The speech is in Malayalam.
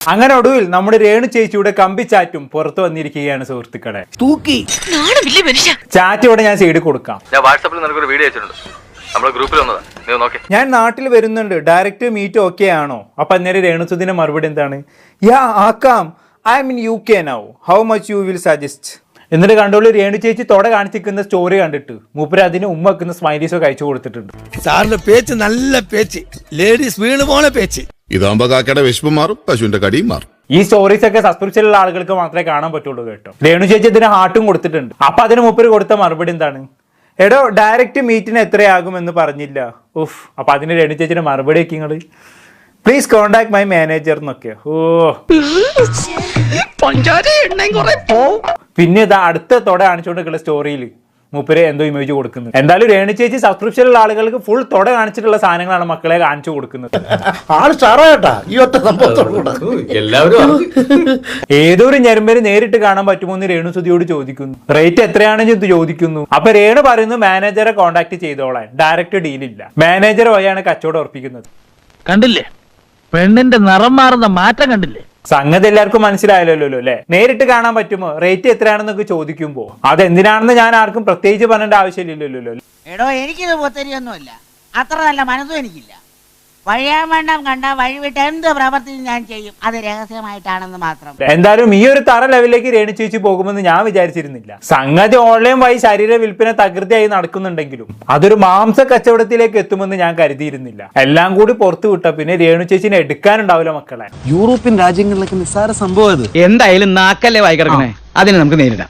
അങ്ങനെ ഒടുവിൽ നമ്മുടെ രേണു ചേച്ചിയുടെ കമ്പി ചാറ്റും പുറത്തു വന്നിരിക്കുകയാണ് സുഹൃത്തുക്കളെ. ചാറ്റ് ഇവിടെ ഞാൻ സൈഡിൽ കൊടുക്കാം. ഞാൻ വാട്സാപ്പിൽ നിനക്കൊരു വീഡിയോ അയച്ചിട്ടുണ്ട്. നമ്മുടെ ഗ്രൂപ്പിൽ വന്നതാ, നീ നോക്കേ. ഞാൻ നാട്ടിൽ വരുന്നുണ്ട്, ഡയറക്റ്റ് മീറ്റ് ഓക്കെ ആണോ? അപ്പൊ അന്നേരം രേണുസുദിന്റെ മറുപടി എന്താണ്? യാ ആക്കാം, I M in UK now, how much you will suggest. എന്നിട്ട് കണ്ടോളൂ, രേണു ചേച്ചി തൊട കാണിച്ചിരിക്കുന്ന സ്റ്റോറി കണ്ടിട്ട് മൂപ്പര് അതിന് ഉമ്മ വെക്കുന്ന സ്മൈലീസൊക്കെ അയച്ചു കൊടുത്തിട്ടുണ്ട്. സാറിന്റെ പേച്ച് നല്ല പേച്ച്, ലേഡീസ് വീണ് പോണ പേച്ച്. ഇതാകുമ്പോ കാക്കയുടെ വിശപ്പ് മാറും, പശുവിന്റെ കടിയും മാറും. ഈ സ്റ്റോറീസ് ഒക്കെ സബ്സ്ക്രിപ്ഷനുള്ള ആളുകൾക്ക് മാത്രമേ കാണാൻ പറ്റുള്ളൂ കേട്ടോ. രേണു ചേച്ചി ഇതിന് ഹാർട്ടും കൊടുത്തിട്ടുണ്ട്. അപ്പൊ അതിന് മൂപ്പര് കൊടുത്ത മറുപടി എന്താണ്? എടോ ഡയറക്റ്റ് മീറ്റിന് എത്രയാകുമെന്ന് പറഞ്ഞില്ല. ഉഫ്. അപ്പൊ അതിന് രേണു ചേച്ചിയുടെ മറുപടി ഒക്കെ നിങ്ങള് പ്ലീസ് കോണ്ടാക്ട് മൈ മാനേജർ എന്നൊക്കെ. ഓ പിന്നെ ഇതാ അടുത്ത തൊട കാണിച്ചുകൊണ്ടിരിക്കുന്ന സ്റ്റോറിയിൽ മൂപ്പര് എന്തോ ഇമേജ് കൊടുക്കുന്നത്. എന്തായാലും രേണു ചേച്ചി സബ്സ്ക്രിപ്ഷനുള്ള ആളുകൾക്ക് ഫുൾ തൊട കാണിച്ചിട്ടുള്ള സാധനങ്ങളാണ് മക്കളെ കാണിച്ചു കൊടുക്കുന്നത്. ആള് സ്റ്റാറാട്ടാ ഈ ഒറ്റ സംഭവത്തോടുകൂടെ. ഏതോ ഒരു ഞെരുമ്പേര് നേരിട്ട് കാണാൻ പറ്റുമോ എന്ന് രേണു സുധിയോട് ചോദിക്കുന്നു. റേറ്റ് എത്രയാണെന്ന് ചോദിക്കുന്നു. അപ്പൊ രേണു പറയുന്നു മാനേജറെ കോൺടാക്ട് ചെയ്തോളാൻ, ഡയറക്റ്റ് ഡീലില്ല. മാനേജർ വഴിയാണ് കച്ചവടം ഉറപ്പിക്കുന്നത്. കണ്ടില്ലേ പെണ്ണിന്റെ നിറം മാറുന്ന മാറ്റം കണ്ടില്ലേ? സംഗതി എല്ലാവർക്കും മനസ്സിലായല്ലോ അല്ലെ? നേരിട്ട് കാണാൻ പറ്റുമോ, റേറ്റ് എത്രയാണെന്നൊക്കെ ചോദിക്കുമ്പോ അതെന്തിനാണെന്ന് ഞാൻ ആർക്കും പ്രത്യേകിച്ച് പറയേണ്ട ആവശ്യമില്ലല്ലോ. എടോ എനിക്കിത് പൊത്തരിയൊന്നുമില്ല, അത്ര നല്ല മനസ്സും എനിക്കില്ല. വഴിയാൻ വേണ്ട കണ്ട വഴിവിട്ട് എന്ത് പ്രവർത്തിയും ഞാൻ ചെയ്യും, അത് രഹസ്യമായിട്ടാണെന്ന് മാത്രം. എന്തായാലും ഈ ഒരു തറ ലെവലിലേക്ക് രേണു ചേച്ചി പോകുമെന്ന് ഞാൻ വിചാരിച്ചിരുന്നില്ല. സംഗതി ഓൺലൈൻ വഴി ശരീര വിൽപ്പന തകൃതിയായി നടക്കുന്നുണ്ടെങ്കിലും അതൊരു മാംസ കച്ചവടത്തിലേക്ക് എത്തുമെന്ന് ഞാൻ കരുതിയിരുന്നില്ല. എല്ലാം കൂടി പുറത്തു വിട്ട പിന്നെ രേണു ചേച്ചിനെ എടുക്കാനുണ്ടാവില്ല മക്കളെ. യൂറോപ്യൻ രാജ്യങ്ങളിലൊക്കെ നിസ്സാര സംഭവം അത്. എന്തായാലും നാക്കല്ലേ വായി കിടക്കണേ, അതിനെ നമുക്ക് നേരിടാം.